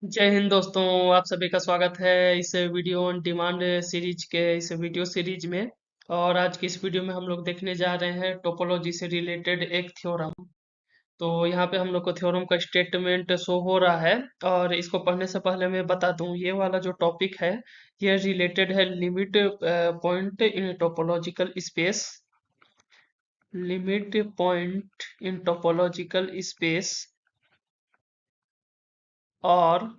जय हिंद दोस्तों। आप सभी का स्वागत है इस वीडियो ऑन डिमांड सीरीज के इस वीडियो सीरीज में। और आज की इस वीडियो में हम लोग देखने जा रहे हैं टोपोलॉजी से रिलेटेड एक थ्योरम। तो यहाँ पे हम लोग को थ्योरम का स्टेटमेंट शो हो रहा है। और इसको पढ़ने से पहले मैं बता दूं, ये वाला जो टॉपिक है ये रिलेटेड है limit point in topological space. Limit point in topological space और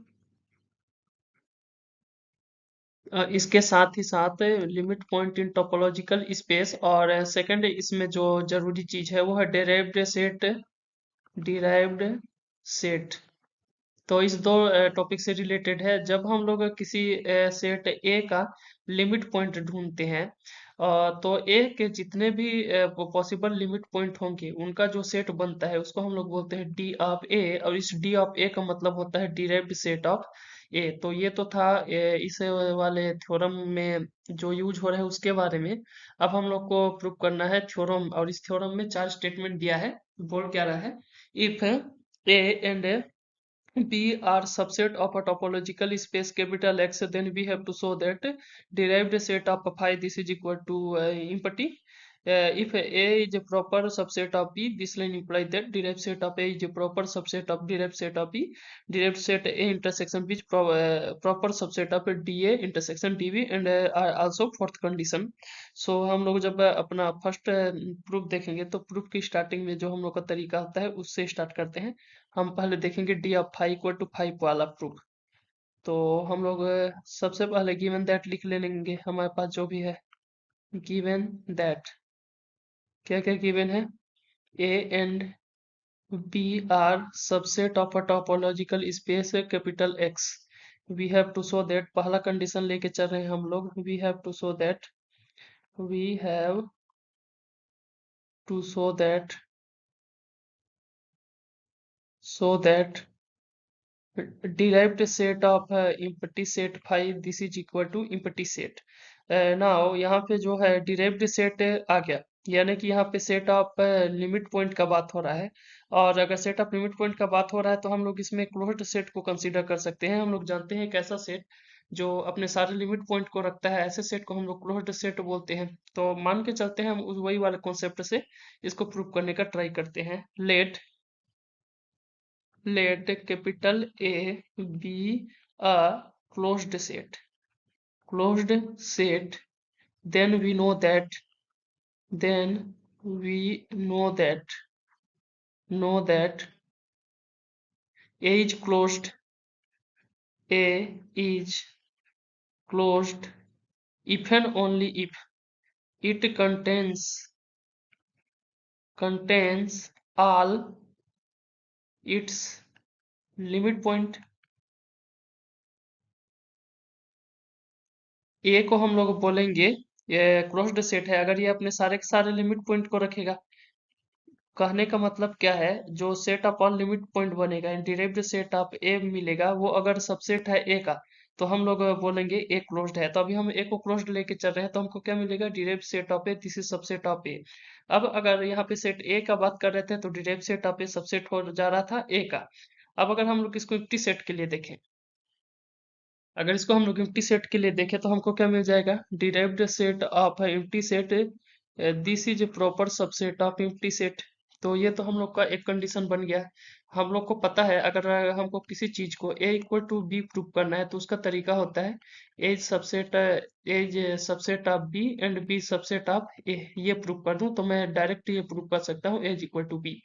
इसके साथ ही साथ limit point in topological space. और सेकंड इसमें जो जरूरी चीज है वो है डिराइव्ड सेट। डिराइव्ड सेट तो इस दो टॉपिक से रिलेटेड है। जब हम लोग किसी सेट ए का लिमिट पॉइंट ढूंढते हैं, तो ए के जितने भी पॉसिबल लिमिट पॉइंट होंगे उनका जो सेट बनता है उसको हम लोग बोलते हैं डी ऑफ ए। और इस डी ऑफ ए का मतलब होता है डिराइव्ड सेट ऑफ ए। तो ये तो था इस वाले थ्योरम में जो यूज हो रहा है उसके बारे में। अब हम लोग को प्रूव करना है थ्योरम। और इस थ्योरम में चार स्टेटमेंट दिया है। बोल क्या रहा है? If A and B are subset of a topological space capital X, then we have to show that derived set of phi this is equal to empty. If A is a proper subset of B, this line implies that derived set of A is a proper subset of derived set of B. Derived set A intersection which proper subset of DA intersection DB and are also fourth condition. सो हम लोग जब अपना first proof देखेंगे तो proof की starting में जो हम लोग का तरीका होता है उससे स्टार्ट करते हैं। हम पहले देखेंगे D of five equal to five वाला प्रूफ। तो हम लोग सबसे पहले गिवन दैट लिख ले लेंगे हमारे पास जो भी है। गिवन दैट क्या क्या गिवन है? A and B are subset of a topological space capital X. We have to show that पहला कंडीशन लेके चल रहे हैं हम लोग। We have to show that derived set of empty set phi this is equal to empty set। Now यहाँ पे जो है derived set आ गया, यानी कि यहाँ पे सेट ऑफ लिमिट पॉइंट का बात हो रहा है। और अगर सेट ऑफ लिमिट पॉइंट का बात हो रहा है तो हम लोग इसमें क्लोज्ड सेट को कंसीडर कर सकते हैं। हम लोग जानते हैं एक ऐसा सेट जो अपने सारे लिमिट पॉइंट को रखता है, ऐसे सेट को हम लोग क्लोज्ड सेट बोलते हैं। तो मान के चलते हैं हम वही वाले कॉन्सेप्ट से इसको प्रूव करने का ट्राई करते हैं। let capital A be a closed set, then we know that then we know that A is closed. A is closed if and only if it contains all its limit point। ए को हम लोग बोलेंगे ये closed set है अगर ये अपने सारे के सारे लिमिट पॉइंट को रखेगा। कहने का मतलब क्या है, जो set of all limit point बनेगा, डिराइव्ड सेट ऑफ ए मिलेगा, वो अगर सबसेट है ए का तो हम लोग बोलेंगे ए क्लोज्ड है। तो अभी हम ए को क्लोज्ड लेके चल रहे हैं तो हमको क्या मिलेगा? Derived set of A this is subset of A. अब अगर यहाँ पे सेट ए का बात कर रहे थे तो derived set of A subset हो जा रहा था ए का। अब अगर हम लोग इसको एम्प्टी सेट के लिए देखें, अगर इसको हम लोग एम्प्टी सेट के लिए देखें तो हमको क्या मिल जाएगा? Derived set of empty set this is proper subset of empty set. तो ये तो हम लोग का एक कंडीशन बन गया। हम लोग को पता है अगर हमको किसी चीज को a equal to B prove करना है तो उसका तरीका होता है A subset of B and B subset of A. ये प्रूव कर दूं तो मैं डायरेक्ट ये प्रूव कर सकता हूँ a इक्वल टू बी।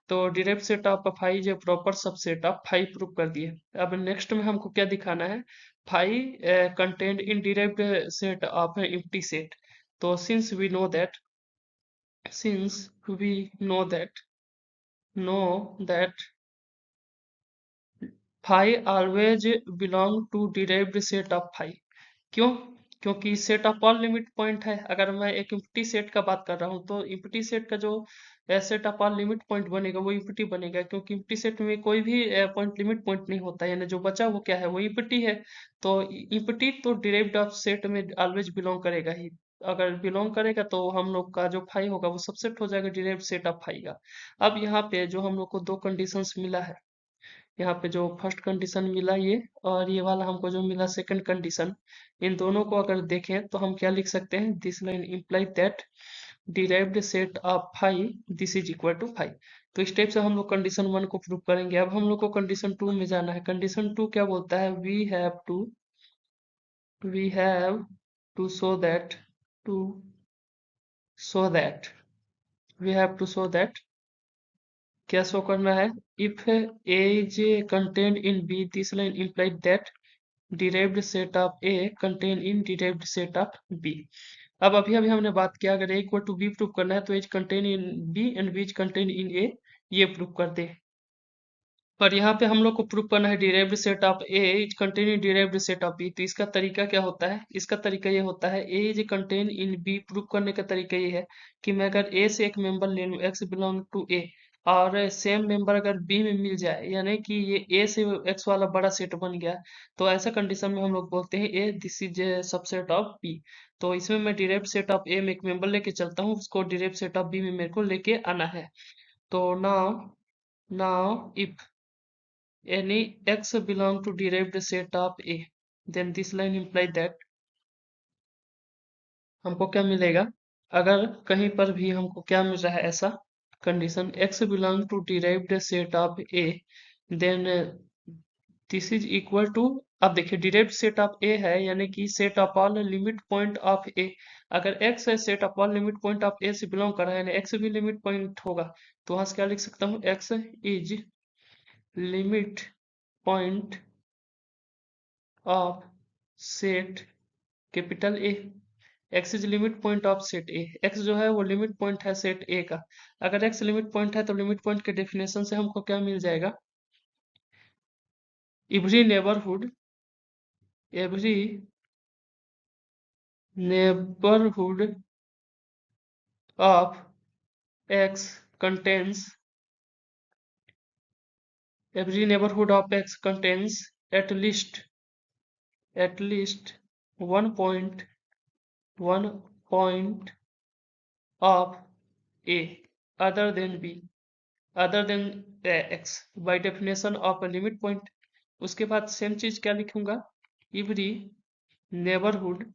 तो डिराइव्ड सेट ऑफ फाइव जो proper subset of five prove कर दिए। अब नेक्स्ट में हमको क्या दिखाना है? Five content in derived set of empty set. तो since we know that phi always belong to derived set of phi। क्यों? क्योंकि set of all limit point है। अगर मैं एक इम्प्टी सेट का बात कर रहा हूँ तो इम्प्टी सेट का जो set of all limit point बनेगा वो इम्प्टी बनेगा, क्योंकि इम्प्टी सेट में कोई भी पॉइंट लिमिट पॉइंट नहीं होता, यानी जो बचा वो क्या है? वो इम्प्टी है। तो इम्प्टी तो डिराइव्ड ऑफ सेट में ऑलवेज बिलोंग करेगा ही। अगर बिलोंग करेगा तो हम लोग का जो फाई होगा वो सबसेट हो जाएगा डिराइव्ड सेट ऑफ फाई का। अब यहाँ पे जो हम लोग को दो कंडीशंस मिला है, यहाँ पे जो फर्स्ट कंडीशन मिला ये, और ये वाला हमको जो मिला सेकंड कंडीशन, इन दोनों को अगर देखें तो हम क्या लिख सकते हैं, this line imply that derived set of five this is equal to five. तो इस टाइप से हम लोग कंडीशन 1 को प्रूव करेंगे। अब हम लोग को कंडीशन 2 में जाना है। कंडीशन 2 क्या बोलता है, we have to show that to show that we have to show that क्या शो करना है, if A is contained in B this line implied that derived set of A contain in derived set of B. अब अभी अभी हमने बात किया, अगर A equal to B prove करना है तो A's contain in B and B is contain in A, ये प्रूव कर दे। पर यहाँ पे हम लोग को प्रूव करना है derived set of A is contain in derived set of B. तो इसका तरीका क्या होता है, इसका तरीका ये होता है, A is contain in B prove करने का तरीका ये है कि मैं अगर ए से एक मेंबर ले लूँ एक्स बिलोंग टू ए, और सेम मेंबर अगर बी में मिल जाए, यानी कि ये ए से एक्स वाला बड़ा सेट बन गया, तो ऐसा कंडीशन में हम लोग बोलते हैं A this is a subset of B. तो इसमें मैं डिराइव्ड सेट ऑफ ए में एक मेंबर लेके चलता हूँ, उसको डिराइव्ड सेट ऑफ बी में मेरे को लेके आना है। तो now now if any x belong to derived set of A, then this line imply that हमको क्या मिलेगा, अगर कहीं पर भी हमको क्या मिल रहा है ऐसा condition, x belong to derived set of A, then this is equal to, अब देखिए डिराइव्ड सेट ऑफ ए है, यानी कि set of all limit point of A. अगर x है set of all limit point of A से belong कर रहा है, यानी x भी लिमिट पॉइंट होगा, तो वहां से क्या लिख सकता हूँ, x is limit point of set capital A. X is limit point of set A, x जो है वो लिमिट पॉइंट है सेट ए का। अगर एक्स लिमिट पॉइंट है तो लिमिट पॉइंट के डेफिनेशन से हमको क्या मिल जाएगा, every neighbourhood of x contains every neighbourhood of x contains at least one point of A other than b other than x by definition of a limit point। उसके बाद same चीज क्या लिखूंगा, every neighbourhood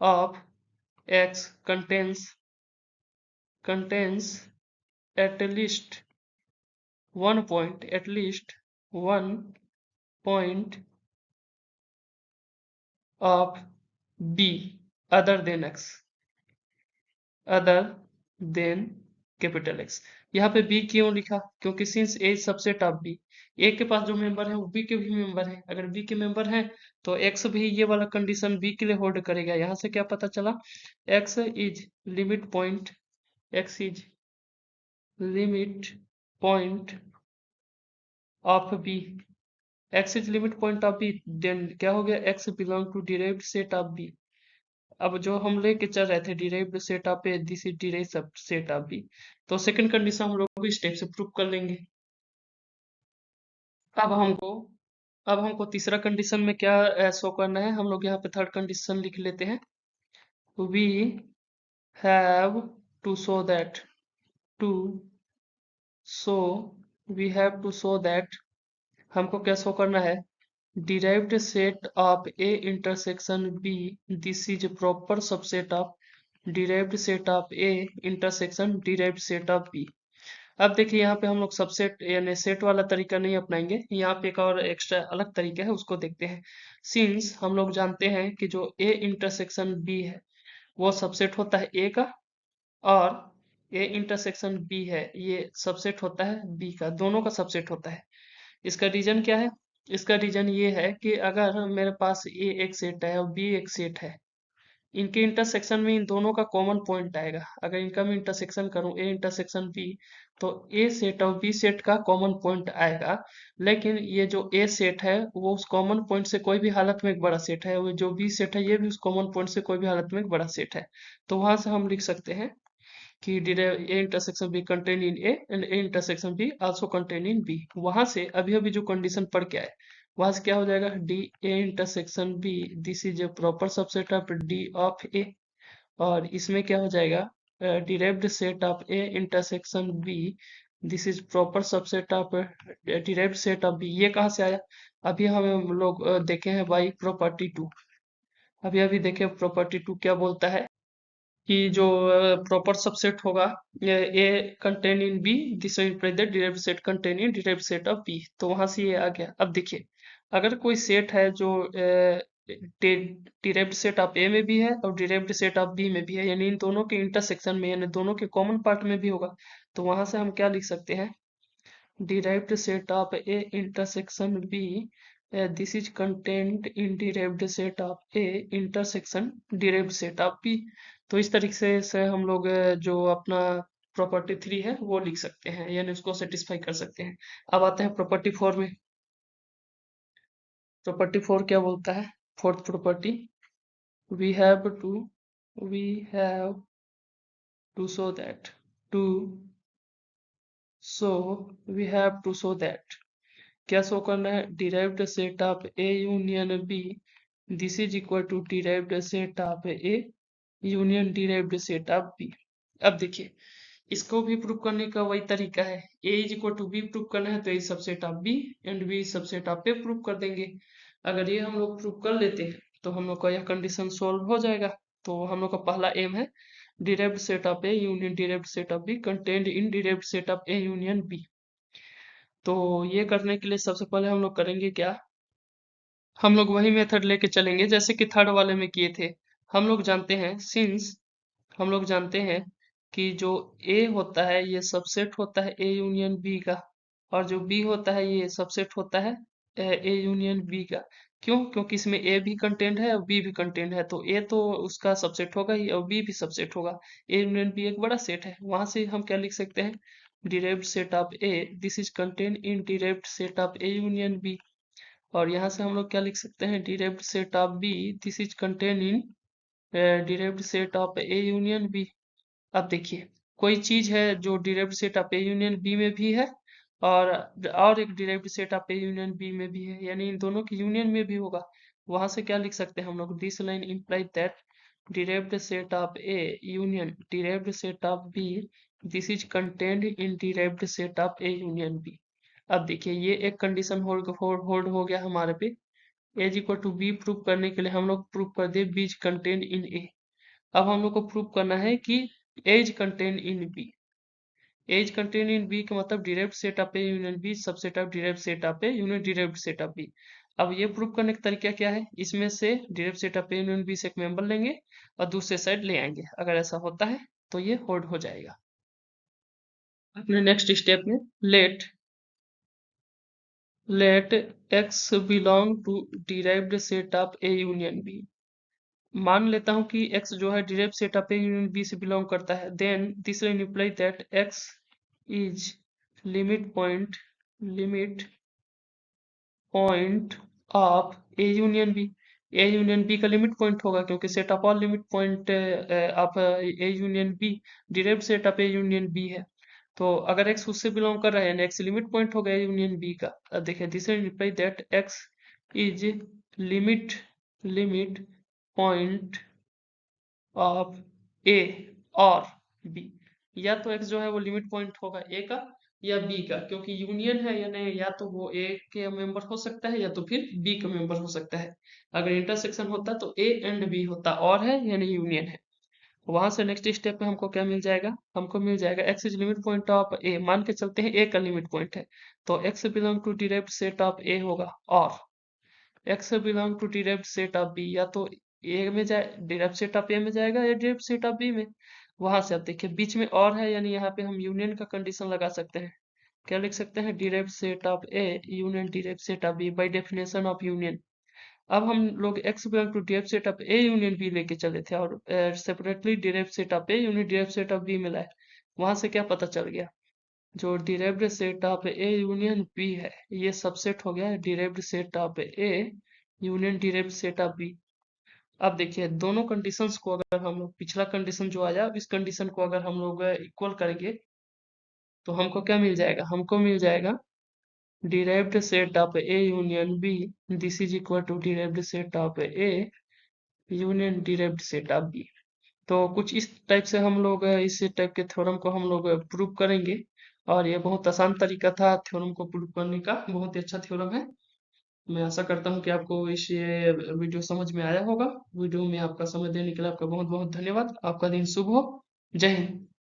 of x contains at least one point of b other than x other than capital X. यहाँ पे B क्यों लिखा, क्योंकि since A subset of B, A के पास जो मेंबर है वो बी के भी मेंबर है, अगर बी के मेंबर है तो एक्स भी ये वाला कंडीशन बी के लिए होल्ड करेगा। यहाँ से क्या पता चला, X is limit point of B, X is limit point of B, then क्या हो गया, X belong to derived set of B. अब जो हम लेके चल रहे थे derived set of A this is derived set of B, तो सेकंड कंडीशन हम लोग इस टाइप से प्रूव कर लेंगे। अब हमको अब हमको तीसरा कंडीशन में क्या शो करना है, हम लोग यहाँ पे थर्ड कंडीशन लिख लेते हैं, we have to show that to show we have to show that हमको क्या शो करना है, derived set of A intersection B this is a proper subset of derived set of A intersection derived set of B। अब देखिए यहाँ पे हम लोग सबसेट यानी सेट वाला तरीका नहीं अपनाएंगे, यहाँ पे एक और एक्स्ट्रा अलग तरीका है, उसको देखते हैं। सिंस हम लोग जानते हैं कि जो A इंटरसेक्शन B है वो सबसेट होता है A का, और A इंटरसेक्शन B है ये सबसेट होता है B का, दोनों का सबसेट होता है। इसका रीजन क्या है, इसका रीजन ये है कि अगर मेरे पास ए एक सेट है और बी एक सेट है, इनके इंटरसेक्शन में इन दोनों का कॉमन पॉइंट आएगा। अगर इनका मैं इंटरसेक्शन करूं ए इंटरसेक्शन बी, तो ए सेट और बी सेट का कॉमन पॉइंट आएगा, लेकिन ये जो ए सेट है वो उस कॉमन पॉइंट से कोई भी हालत में एक बड़ा सेट है, वो जो बी सेट है ये भी उस कॉमन पॉइंट से कोई भी हालत में एक बड़ा सेट है। तो वहां से हम लिख सकते हैं कि A intersection B contain in A and A intersection B also contain in B। वहां से अभी अभी जो कंडीशन पढ़ के आए वहां से क्या हो जाएगा, D A intersection B this is a proper subset of D of A, और इसमें क्या हो जाएगा, derived set of A intersection B this is proper subset of derived set of B. ये कहाँ से आया? अभी हम लोग देखे हैं बाई प्रॉपर्टी टू। अभी अभी देखे प्रॉपर्टी टू क्या बोलता है कि जो प्रॉपर सबसेट होगा A contain in B, this derived set contain in derived set of B. तो वहां से ये आ गया। अब देखिए, अगर कोई सेट है जो डिराइव्ड सेट ऑफ ए में भी है और डिराइव्ड सेट ऑफ बी में भी है, यानी इन दोनों के इंटरसेक्शन में, यानी दोनों के कॉमन पार्ट में भी होगा, तो वहां से हम क्या लिख सकते हैं? derived set of A intersection B, this is contained in derived set of A intersection derived set of B। तो इस तरीके से हम लोग जो अपना प्रॉपर्टी थ्री है वो लिख सकते हैं, यानी उसको सेटिस्फाई कर सकते हैं। अब आते हैं प्रॉपर्टी फोर में। प्रॉपर्टी फोर क्या बोलता है? Fourth property, we have to we have to show that to show we have to show that क्या शो करना है? Derived set of A union B, this is equal to derived set of A union derived set of B. अब देखिए, इसको भी prove करने का वही तरीका है। A is equal to B prove करना है तो A subset of B and B subset of A prove कर देंगे। अगर ये हम लोग प्रूव कर लेते हैं तो हम लोग का यह कंडीशन सोल्व हो जाएगा। तो हम लोग का पहला एम है derived set of A union derived set of B contained in derived set of A union B. तो ये करने के लिए सबसे पहले हम लोग करेंगे क्या? हम लोग वही मेथड लेके चलेंगे जैसे कि थर्ड वाले में किए थे। हम लोग जानते हैं सिंस हम लोग जानते हैं कि जो ए होता है ये सबसेट होता है ए यूनियन बी का, और जो बी होता है ये सबसेट होता है ए यूनियन बी का। क्यों? क्योंकि इसमें ए भी कंटेंट है और बी भी कंटेंट है, तो ए तो उसका सबसेट होगा ही और बी भी सबसेट होगा। ए यूनियन बी एक बड़ा सेट है। वहां से हम क्या लिख सकते हैं? Derived set of A, this is content in derived set of A union B. और यहाँ से हम लोग क्या लिख सकते हैं? Derived set of B, this is contain in derived set of A union B. अब देखिए, कोई चीज है जो derived set of A union B में भी है और एक derived set of A union B में भी है, यानी इन दोनों की यूनियन में भी होगा। वहां से क्या लिख सकते हैं हम लोग? This line imply that derived set of A union derived set of B, this is contained in derived set of A union B. अब देखिए, ये एक कंडीशन होल्ड हो गया हमारे पे। A's equal to B prove करने के लिए हम लोग प्रूव कर दे B is contained in A. अब हम लोग को प्रूव करना है कि A's contain in B. A's contain in B का मतलब derived set of A union B subset of derived set of A union derived set of B. अब ये प्रूव करने का तरीका क्या है? इसमें से derived set of A union B से एक मेंबर लेंगे और दूसरे साइड ले आएंगे। अगर ऐसा होता है तो ये होल्ड हो जाएगा। अपने नेक्स्ट स्टेप में let X belong to derived set of A union B. मान लेता हूं कि x जो है derived set of A union B से बिलोंग करता है, then this will imply that x is limit point of A union B. A union B का लिमिट पॉइंट होगा क्योंकि set of all limit point of A union B derived set of A union B है। तो अगर x उससे belong कर रहा है यानी x लिमिट पॉइंट हो गया यूनियन बी का। अब देखिए, this will imply that x is limit limit point of A और बी। या तो एक्स जो है वो लिमिट पॉइंट होगा ए का या बी का, क्योंकि यूनियन है यानी या तो वो ए के मेंबर हो सकता है या तो फिर बी का मेंबर हो सकता है। अगर इंटरसेक्शन होता तो ए एंड बी होता, और है यानी यूनियन है। वहां से नेक्स्ट स्टेप पे हमको क्या मिल जाएगा? हमको मिल जाएगा x is limit point of A. मान के चलते हैं ए का लिमिट पॉइंट है, तो x belong to derived set of A होगा, और x belong to derived set of B, या तो ए में जाए डिराइव्ड सेट ऑफ ए में जाएगा या डिराइव्ड सेट ऑफ बी में। वहां से आप देखिए बीच में और है, यानी यहाँ पे हम यूनियन का कंडीशन लगा सकते हैं। क्या लिख सकते हैं? Derived set of A union derived set of B by definition of union. अब हम लोग X belong to derived set of A union B लेके चले थे और separately derived set of A union derived set of B मिला है। वहां से क्या पता चल गया? जो derived set of A union B है ये सबसेट हो गया है derived set of A union derived set of B. अब देखिए, दोनों कंडीशंस को अगर हम लोग पिछला कंडीशन जो आया इस कंडीशन को अगर हम लोग इक्वल करेंगे तो हमको क्या मिल जाएगा? हमको मिल जाएगा derived set of A union B, this is equal to derived set of A union derived set of B. तो कुछ इस टाइप से हम लोग इस टाइप के थ्योरम को हम लोग प्रूव करेंगे। और ये बहुत आसान तरीका था थ्योरम को प्रूव करने का, बहुत ही अच्छा थ्योरम है। मैं आशा करता हूँ कि आपको इस ये वीडियो समझ में आया होगा। वीडियो में आपका समय देने के लिए आपका बहुत बहुत धन्यवाद। आपका दिन शुभ हो। जय हिंद।